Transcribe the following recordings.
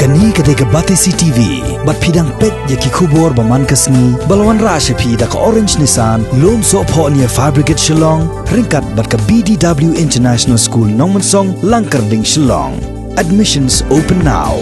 Kani kadega Batesi TV, bat pidang pet yaki kubor baman kasni, balawan rasha pi da ka Orange Nissan, lom so po niya Fabricate Shillong, ringkat bat ka BDW International School Nongmansong, Langkarding Shillong. Admissions open now.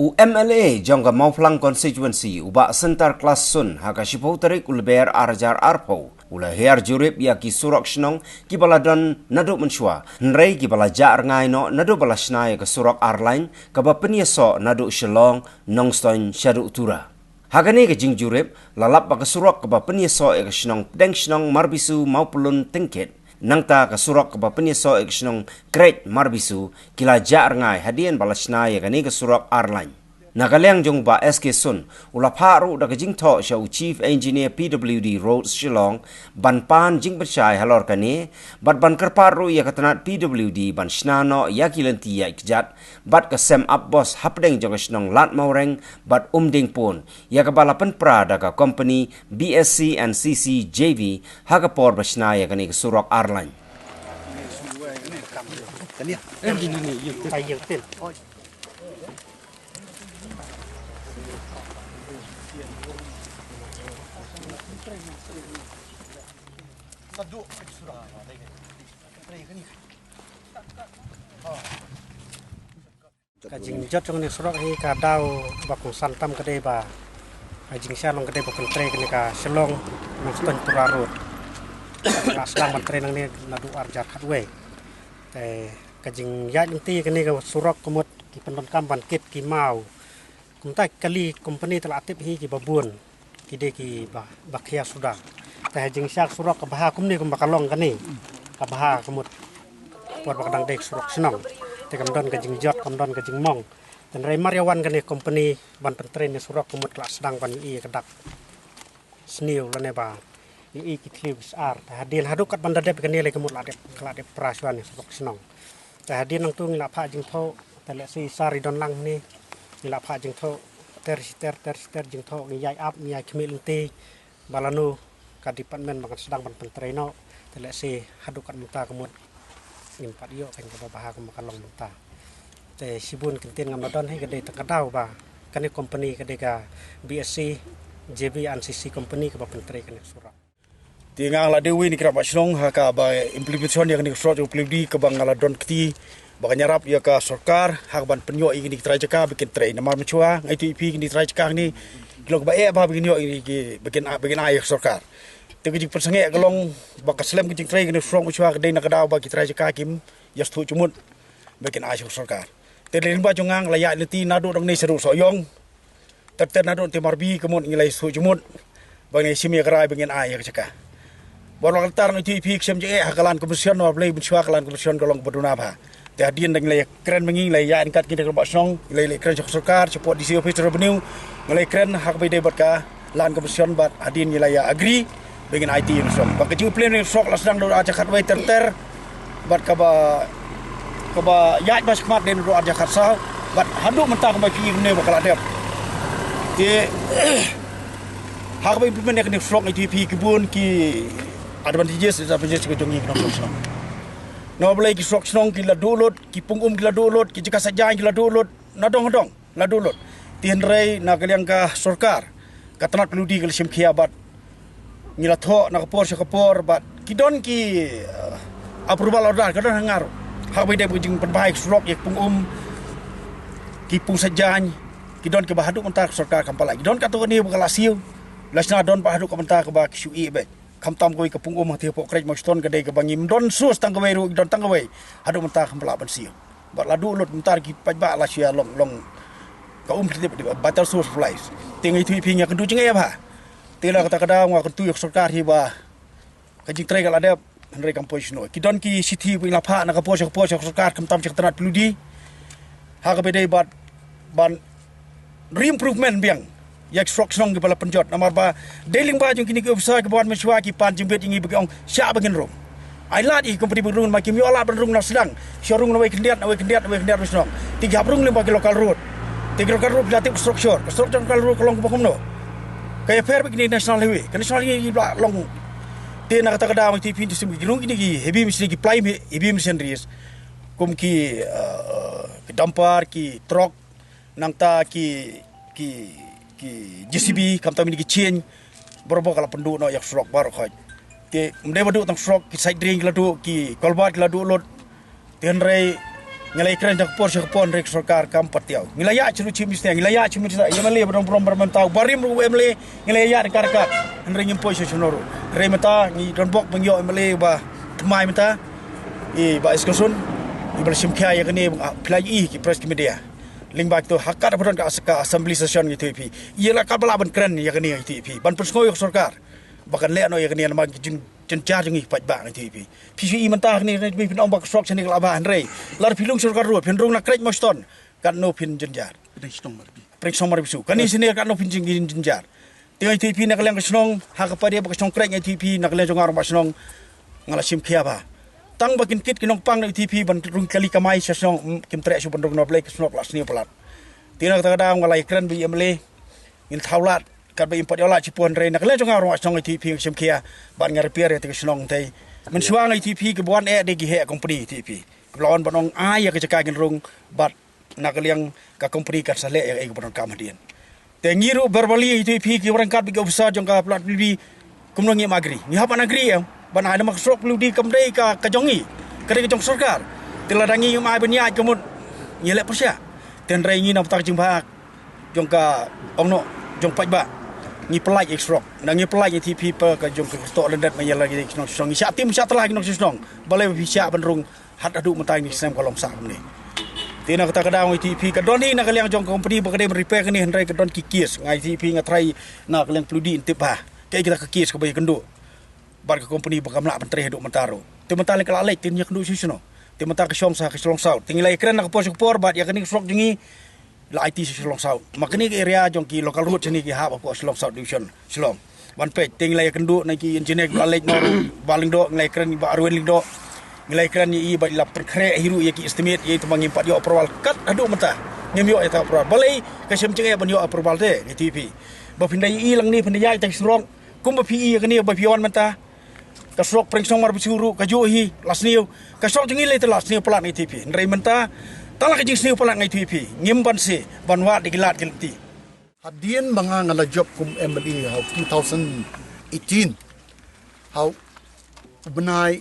UMLA jangka Mauplang constituency uba sentar kelas sun haka sipau tarik ulber arjar arpo ula her jurip ya ki surok shnong ki baladon naduk menshua nrei ki bala jar ngai no naduk bala snai ke surok arlain ka ba penyeso naduk shelong nongston shaduk tura hagani ke jing jurip lalap ba ke surok ka ba penyeso ke shnong deng shnong marbisu maupulun tingket nangta ka surok ka ba penyeso ke shnong great marbisu kila jar ngai hadien bala snai ka ni ke surok arlain Nakalang jong ba SK Sun ula paru da jing tho sha Chief Engineer PWD Roads Shillong ban pan jing bersyai halor kane bat ban kerparu ya katanat PWD ban snano ya kilanti ya ikjat bat ka sem up boss hapdeng jong snong lat maureng bat umding pun ya ka balapan pra da ka company BSC and CC JV haga por basna ya kane surok arlan Kajing jot trong ni surok hi ka dau bakung santam kade ba kajing sia long kade bakun tre kene ka selong nang ston turarut la slang man tre nang ni nadu arjat hatwe te kajing ya inti kene ka surok kumut ki pendon kamban kit ki mau kumta kali company telah aktif hi ki babun ki de ki ba khia sudah te kajing sia surok ka baha kumni kum bakalong kane ka baha kumut por bakadang dek surok senong kamdon kajing jot kamdon kajing mong dan rai maryawan kane company ban pentrain ni surak kumut kelas sedang ban i kedak sniu lane ba i ki klibs ar ta hadin haduk kat ban dadep kane le kumut ladep kladep praswan ni surak senong ta hadin nang tu ngila pha jing tho ta le si sari don lang ni ngila pha jing tho ter jing tho ni yai ap ni yai khmil ti balanu ka department ban sedang ban pentrain no ta le si haduk kat muta kumut impat yo kan ka baha ko makalong muta te sibun kintin ngam don he gede takadau ba kane company gede ka BSC JB NCC company ka pentre kane surat tingang la dewi ni krap shlong ha ka ba implementation yang ni surat uploadi ka bangala don kti ba nyarap ya ka sarkar ha ban penyo ini trai jaka bikin trai namar menchua ngai tu ip ni trai jaka ni glok ba e ba bikin yo ini bikin ai sarkar Tegi persenge kalong bakat selam kecing tray kene frong ucua kedai nak kadau bagi tray jaka kim ya stu cumut bikin asyik sarkar. Terlin ba jongang layak nanti nadu dong ni seru soyong. Terter nadu timarbi kemun ngilai stu cumut bagi simi kerai bikin asyik jaka. Baru lantar nanti ipik sem je hakalan kebersihan wa play ucua hakalan kebersihan kalong berduna ba. Tiadin deng lay keren mengi lay ya ingkat kita kerbak song lay keren sarkar support di office revenue lay keren hak by day berka lan kebersihan bat adin ngilai agree dengan IT yang sok. Bak kecil plan yang sok lasdang do aja khatway terter bat kaba yaaj bas kmat den do aja khatsa bat handuk mentah kaba pi ne bakal adep. Ti hak ba implement nek sok IT pi kebun ki advantages ke jongi kena sok. No boleh ki sok snong ki la download ki pungum ki la download ki jika saja ki la download nadong la download. Ti hendrai na kaliang ka sarkar katanat peludi kal sim khiabat ngila tho nakapor sakapor bat kidon ki approval order kadon hangar hak by day bujing penbaik surok yak pungum ki pung sajany kidon ke bahaduk mentar sarkar kampala kidon kato ni bakal asiu lasna don bahaduk mentar ke ba qe be kamtam koi ke pungum hati pok krej makston kedai ke bangim don sus tangkawai ru don tangkawai haduk mentar kampala ban siu bat ladu lot mentar ki pajba la sia long ka batal source flies tingai tu iping ya kendu jengai ba tela kata kadang wa kentu yok sarkar hi ba kajing trai kala ada henry kampoi sno kidon ki city wi lapha na kapo sarkar kamtam cek tanat peludi ha ka bedai ban re-improvement biang yak strok song kepala penjot namar ba dealing ba jung kini ke officer ke buat mensyua ki pan jimbet ingi begiong sya bagin rom ai lat i company berung makim yo ala berung nak sedang showroom na kendiat sno tiga berung le bagi lokal road tiga lokal road gratis structure lokal road kolong ko no Kaya fair begini national highway. Kan national highway ibla long. Te nak kata kada mesti pintu sim girung ini ki heavy machine ki ply heavy machineries. Kum ki dampar ki truck nang ta ki JCB kam ta mini ki chain berapa kalau penduk no yak srok bar khaj. Te mde badu tang srok ki side drain ladu ki kolbat ladu lot. Te nrai ngalai kran jak por rek sarkar kam patiau ngilaya chru chim mesti ngilaya chim mesti yamale brom bermentau barim ru emle ngilaya karkat nrai ngim poi sonoro rei mata ni don bok bangyo emle ba mai mata ba iskosun ibal simkhya ya kene play ki press ki media ling bak to hakat bron ka assembly session ni TP yela ka bala ban kran ya kene TP ban persngoi sarkar bakan le no ya kene ma cencar jengi pat ba ngai TP PCI mentah ni mi pin ombak srok chani kala ba nrei lar pilung sarkar ru pin rung na krek moston kan no pin jenjar prek somar bisu kan ni sini kan no pin jenjar tingai TP na kalang snong ha ka pare ba snong krek ngai TP na kalang jongar ba snong ngala sim khia ba tang bakin kit kinong pang ngai TP ban rung kali kamai sa snong kim trek su ban rung no blek snok las ni pelat tinai ta da ngalai kran bi emle in thaulat kan ba import yola chipon re nak le jonga ro song ITP sim kia ban ngar repair te snong tai men suang ITP ke bon de gi he company ITP lawan banong ya ke jaka gin rung bat nak liang ka company kan sale ya ke bon kam hadien te ngiru berbali ITP ki orang kat bi besar jongka plat bi kumnong ngi magri ni hapa negeri ya ban ada maksud perlu di kamdai ka jongi kare jong sarkar teladangi mai benya kemut nyelek persya ten re ngi nam tak jimba jongka ongno jong pajba ni pelaj extrok nang ni pelaj TP per ka jong ke stok lendat mayal lagi snong snong ni syak tim syak telah ki snong balai bi syak benrung hat adu mentai ni sem kolom sak ni tina kata kadang TP ka don ni nak liang jong company bakade repair ni hendrai ka don kikis ngai TP ngatrai nak liang pludi intip ba kai kita kikis ka bai kendu bar ka company bakam lak pentre duk mentaro tim mental ka lalek tin yak kendu sisno tim mental ka som sa ka slong sau tingilai kren nak por bat ya kening srok jengi la IT Silong South makni ke area jong ki local road sini ki ha apa Silong South division Silong wan pe ting lai kendu na ki engineer balek no baling do ngai kren ba arwen ling do ngai kren ni ba la perkre hiru ya ki estimate ye tu mangi pat yo approval kat adu mata ngem yo eta approval balai ka sem cenge ban yo approval te ni TV ba pindai lang ni pindai ta Silong kum ba PE ka ni ba pion mata ka srok preng song mar bisuru ka jo hi lasniu ka srok jengi le te lasniu plat ni TV ndrei menta tala ka jing sniu pala ngai TP ngimban se banwa digilat gilti hadien mga ngala job kum MLE how 2018 how benai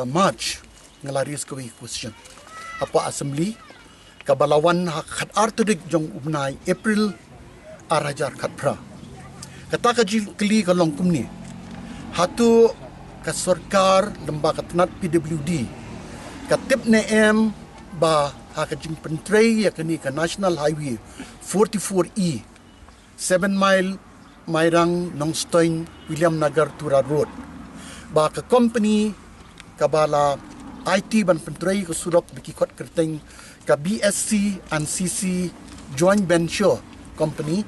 March ngala ris ko question apa assembly kabalawan khat artudik jong benai April arajar khat pra kata ka jil kli ka long kum ni hatu ka sarkar lembaga tenat PWD katip neem ba hakajing pentrei yakni ka National Highway 44E 7 mile Mairang Nongstoin William Nagar Tura Road ba ka company kabala IT ban pentrei ko surok bikikot kerteng ka BSC and CC joint venture company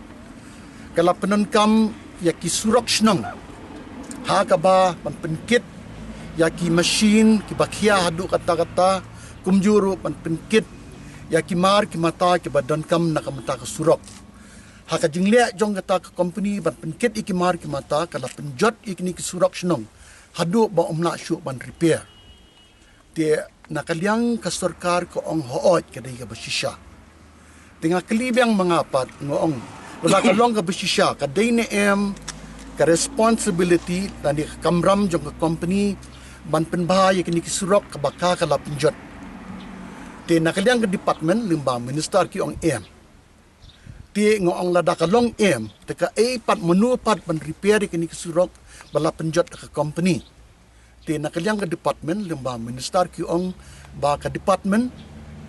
kala penenkam yaki surok snong ha ka ba ban penkit yaki machine ki bakhia hadu kata-kata kumjuru pan penkit yaki mar ki mata ki badan kam nakamata ka surok haka jingle jong kata ka company ban penkit iki mar ki mata kala penjot ikni ki surok snong hadu ba umla syu ban repair te nakaliang ka sarkar ko ong hoot kadai ka basisya tinga klibyang mangapat ngoong wala ka long ka basisya kadai ne ka responsibility tani kamram jong ka company ban penbahaya kini kisurok kabaka kala penjot te nakaliang ke department limba minister ki ong te ngong lada kalong te ka pat menu pat ban repair kini kisurok bala penjot ka company te nakaliang ke department limba minister ki ong ba ka department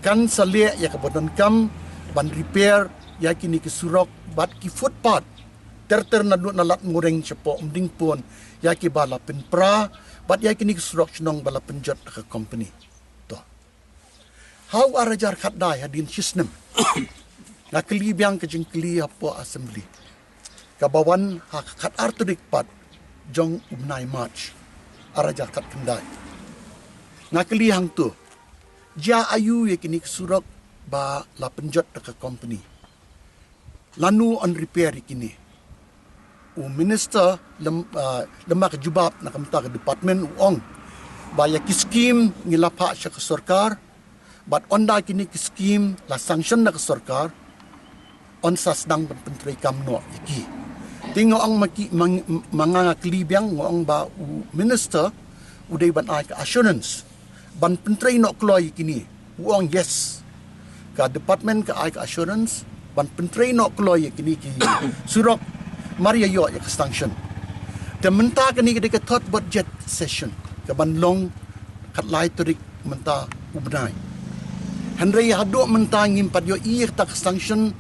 kan sale ya ka bodon kam ban repair ya kini kisurok bat ki footpath ter na lat ngureng cepo umding pun ya ki bala penpra bat ya kini construction bala penjot ka company to how arajar khat dai hadin system na klibyang ka jing kli apo assembly kabawan ha khat artudik pat jong umnai march arajar khat kendai na kli hang tu ja ayu ye kini surok ba la penjot ka company lanu on repair kini. Minister lemah kejubab nak minta ke department uang baya ki skim ngilapa sya ke sarkar but onda kini ki skim la sanction nak ke sarkar on sasdang penteri kamno iki tingo ang manganga klibiang ngong ba minister udai ban ai ke assurance ban penteri nok kloi kini uang yes ka department ke ai ke assurance ban penteri nok kloi kini ki surok Maria yo ya extinction. Dan menta kini kita third budget session. Kaban long kat lai turik menta ubnai. Henry hadu menta ngimpat yo tak extinction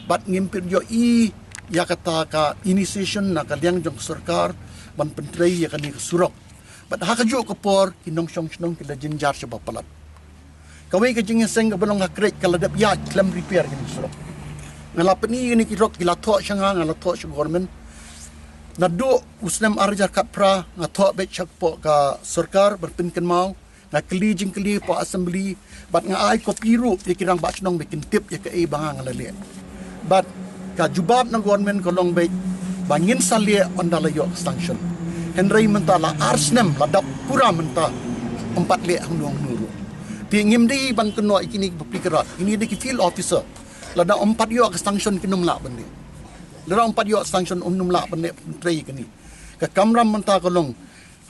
bat ngimpit yo ya kata ka initiation na kaliang jong sarkar ban penteri ya kani surok. Bat hakaju ko por kinong song kita jenjar sebab palat. Kawai ke jingin seng kabalong hakrek kaladap ya klem repair kini surok. Ngalapan ni kirok gilatok syanga ngalatok syang government nadu usnam arjar kapra ngatok bet chakpo ka sarkar berpinkan mau ngakli jingkli po assembly bat ngai kopiru dikirang bachnong bikin tip ya ke banga ngalale bat ka jubab ng government kolong bet bangin salie ondalayo sanction Henry mentala arsnem ladap pura menta 4 le hangdong nuru ti ngimdi ban keno ikini berpikirat ini de field officer lada 4 yo ke sanction kinum la bende lada 4 yo sanction umnum la bende trei kini ka kamram menta kolong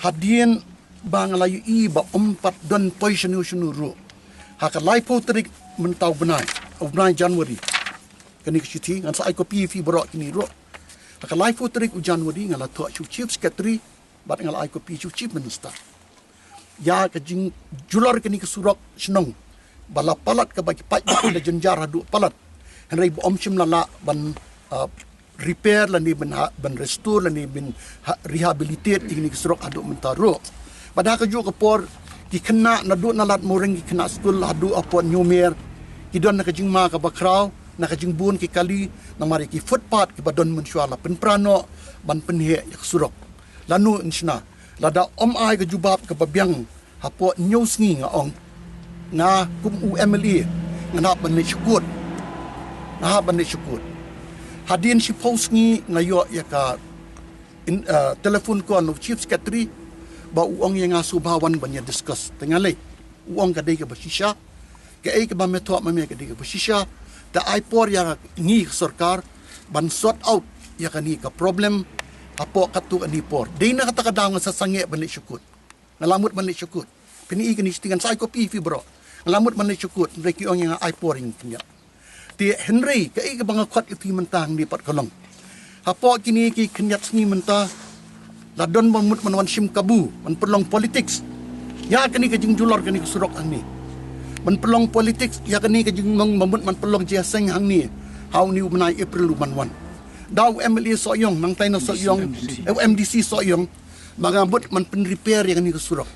hadien bang layu ba 4 don position ru ha ka lai potrik mentau benai Januari kini kiti ngan sa kopi fi bro kini ro ha ka lai potrik u Januari ngala to chief secretary bat ngala kopi chief minister ya ka jing julor kini ke surok snong bala palat ka bagi pai le jenjar hadu palat Henry om sim lala ban repair lani ban restore lani ban rehabilitate ini keserok aduk mentaro pada keju kepor ki kena nadu nalat moring ki kena school adu apon nyumer ki don nak jingma ka bakrau nak jing bun ki kali na mari ki footpath ki badon mensuala pen prano ban penhe ya keserok lanu insna lada om ai ke jubab ke babiang hapo news ngi ngaong na kum UMLE ngana ban syukur nah bani syukur hadin si post ni ngayo ya ka telefon ko no chief secretary ba uang yang asu bawan banyak discuss tengalai uang kadai ke basisha ke ai ke ba meto mame kadai ke basisha da ipor yang ni sarkar ban sort out ya kani ka problem apo katu ani por dei na kata kadang sa sange bani syukur ngalamut bani syukur pini ikini stingan sai kopi fi bro ngalamut bani syukur reki ong yang ipor ing punya ti Henry ke bang kwat itu mentang di pat kolong hapo kini ki kenyat sni menta ladon mamut manwan sim kabu man perlong politics ya kini ke jing julor kini ke surok ani man perlong politics ya kini ke jing mamut man perlong jaseng hang ni how ni menai April luman daw MLA soyong nang taino soyong MDC soyong mangabut man pen repair yang ni ke surok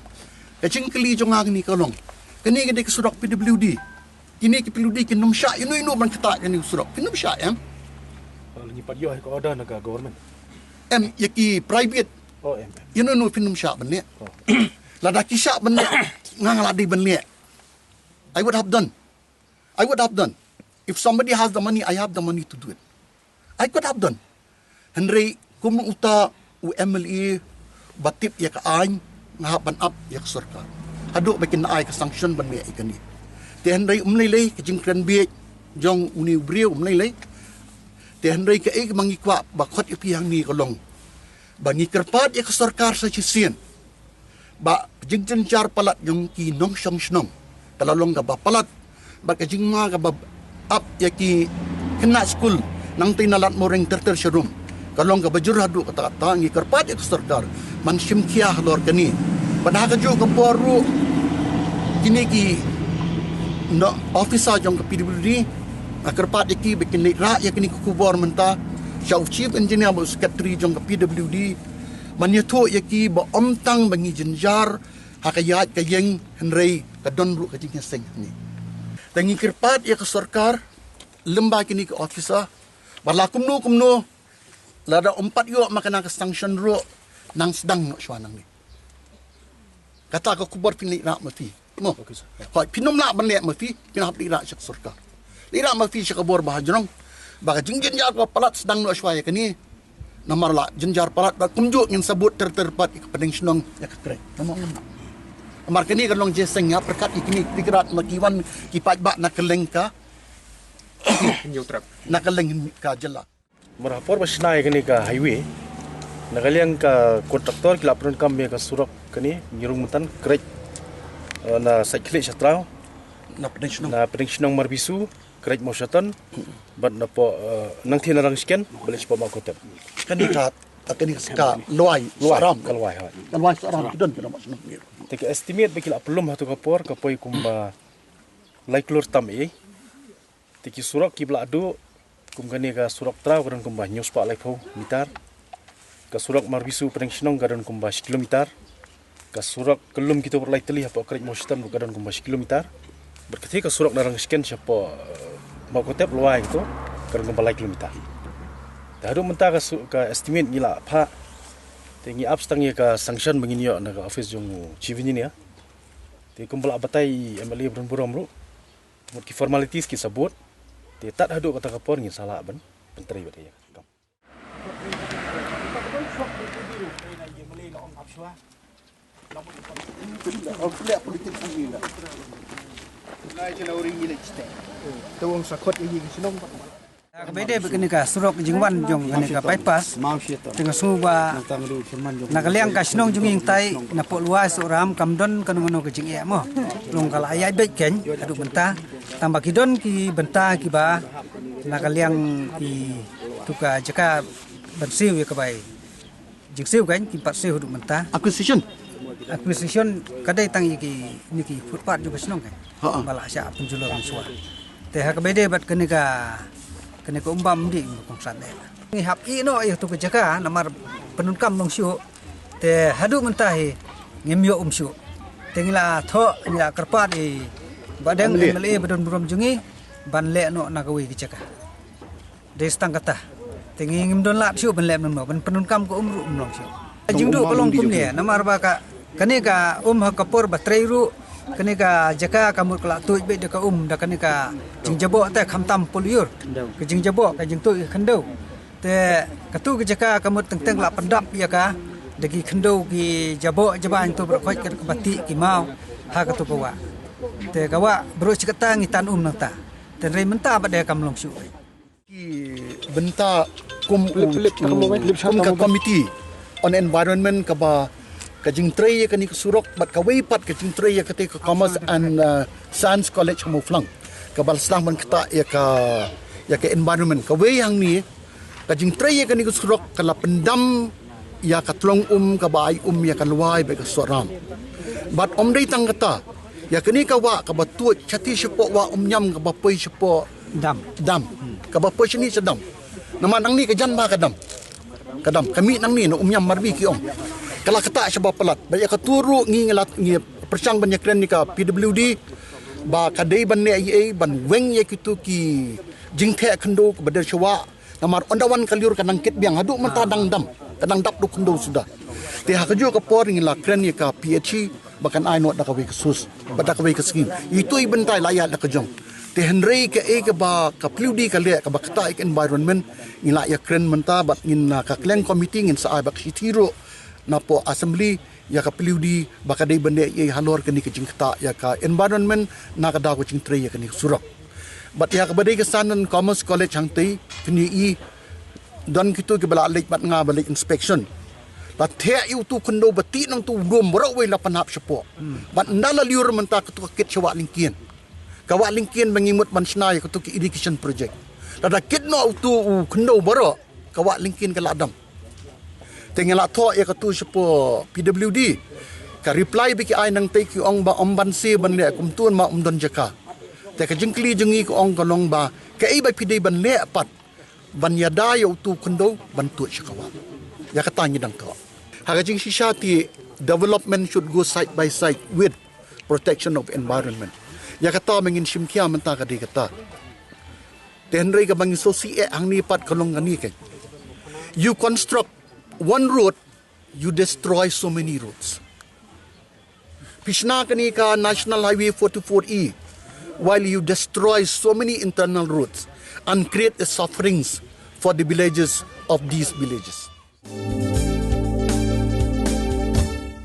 ke jing keli jong ni kolong kini ke surok PWD ini kepiludi ke num syak inu ban ketak kan surok kenum syak em Lagi padio ko ada naga government yaki private inu pinum syak benne lada ki syak benne ngangaladi benne I would have done if somebody has the money I have the money to do it I could have done Henry kum uta UMLE batip ya ka ain ngahapan up ya sarkar aduk bikin ai ke sanction benne ikani te Henry umlelei ke jingkran biek jong uni brio umlelei te Henry ke mangikwa bakot ipi yang ni kolong bangi kerpat ya ke sarkar sa chisien ba jingjenjar palat jong ki nong shong shnong talalong ka ba palat ba ke jingma ka ba up ya ki kena school nang tinalat mo ring terter serum kalong ka bajur hadu kata ngi kerpat ya ke sarkar man simkiah lor kani padha ka jo ka poru kini ki no officer jong ke PWD akerpat iki bikin ra ya kini kubor menta Syau chief engineer bo secretary jong ke PWD manyeto yaki ba omtang bangi jenjar hakayat kayeng Henry kadon ru kajing seng ni tangi kerpat ya ke sarkar lemba kini ke officer bala kumno lada 4 yo makana ke sanction ru nang sedang no swanang ni kata ko kubor pini ra mati mo koi pinum la ban le mafi pinap lira syak surka lira mafi syak bor bahajrong Baka jenjar ko palat sedang no aswaya kani. Namar la jenjar palat ba kumjuk ngin sabut terterpat ikpadeng senong ya kekre. Namang amar kani kalong jeseng ya perkat ikini dikrat makiwan kipat ba nakelengka. Nakeleng ka jela. Merapor basnai kani ka highway. Nakaliang ka kontraktor kila pron kami ka surak kani ngirung mutan krek na cycle chatrao Na pedeng senong. na predictionong marbisu krek moshatan bad na po nang tinarang scan balik po makotep. Kani ka luai saram. Kalwai ha. Luai saram kidon kena mak senong. Teka estimate bikila pelum hatu kapor kapoi kumba laiklur tam Teki surak kibla adu kumgani ka surak trao karon kumba news pa laipo mitar. Ka surak marbisu predictionong karon kumba kilometer. Ka surak kelum kita berlai teli apa krek moshatan karon kumba kilometer. Berketika surak narang scan siapa makotep luai itu karon kumba lai kilometer. Daru mentah ka estimate gila pa tengi abstangnya ka sanction begini na ka office jong chief engineer. Te kumbala batai MLA Brunburam ru. Mut ki formalities ki sabut. Te tat hadu kata kapor ngin salah ban penteri badai. Politik sendiri lah. Lai kena orang gila cita. Tawang sakot ini senong. Kabede begini ka surok jingwan jong kene ka bypass tengah suba nakaliang ka snong junging tai na po luas oram kamdon kanu ke jing e mo long kala ayai be ken adu benta tambah kidon ki benta ki ba nakaliang ki tuka jaka bensiu ya kabai jing siu kan ki pat siu adu benta Acquisition. kadai tang iki niki footpath juga snong kan bala sya penjulur suwa teh kabede bat kene ka umbam di kongsan ni hap ino ya tu kejaka namar penunkam long syu te hadu mentahi ngemyo syu tengila tho ila kerpat di badang MLA badon buram jungi ban le no nagawi kejaka destang kata tengi ngimdon lap syu ban le no ban penunkam ko umru long syu jingdu pelong kum ni namar ba ka kane ka kapor batrai ru kene ka jaka kamut kala tuj be de ka da kene ka jingjabo ta khamtam poliur ke jingjabo ka jingtu khandau te katu ke jaka kamut teng la pendap ya ka dagi khandau ki jabo jaban tu berkhoi ke bati ki mau ha katu kawa te kawa bro cikata ngitan nang ta te rei menta ba de kam long syu Ki benta kum ka committee on environment ka ba kajing tray kani surok bat kawai pat kajing tray ka te commerce and science college Muflang ka balslang man kita ya ka environment kawai hang ni kajing tray kani surok kala pendam ya ka tlong ka bai ya ka luai be ka soram bat dai tang kata ya kani ka wa ka batu chati sipo wa nyam ka bapoi sipo dam ka bapoi sini sedam nama nang ni ka jan ba kadam kami nang ni no nyam marbi ki Kalau kata sebab pelat, banyak keturu ngingelat ngi persang banyak keren ni ka PWD, ba kadai ban ne IA ban weng ye kitu ki jingthe khendo ke badar syawa, namar ondawan kaliur kanang kit biang hadu menta dang dam, kadang dap du khendo sudah. Te ha kaju ka por ngila keren ni ka PHC bahkan ai not da ka we khusus, bada ka we keskin. Itu i bentai layat da ka jong. Te henrei ke ke ba ka PWD ka le ka ba kata environment ngila ya keren menta bat ngin ka kleng committee ngin sa ai bak hitiro napo assembly ya ka PWD baka dai bende ye halor kani kecing kata ya ka environment na ka da ko cing tre ya kani surok bat ya ka badai ke sanan commerce college hang tei kini i dan kitu ke bala lek bat nga balik inspection la the yu tu kundo bati nang tu dom bro we la panap sepo bat ndala liur menta ketu kit sewa lingkien ka wa lingkien mengimut ban snai ketu ki education project la da kit no tu kundo bro ka wa lingkien ke ladam Tengah tho ya katu sepo PWD ka reply biki ai nang te ki ong ba omban se ban le kum tun ma don jaka te ka jingkli jengi ko ong kolong ba ka ai ba pide ban le pat ban ya da yo tu kundo ban tu shakawa ya kata ni dang to ha ka jing shisha ti development should go side by side with protection of environment ya kata mengin simkia menta ka di kata tenrei ka bang sosi e ang ni pat kolong ngani ke you construct one road, you destroy so many roads. Pishna kani ka National Highway 44E, while you destroy so many internal roads. and create sufferings for the villagers of these villages.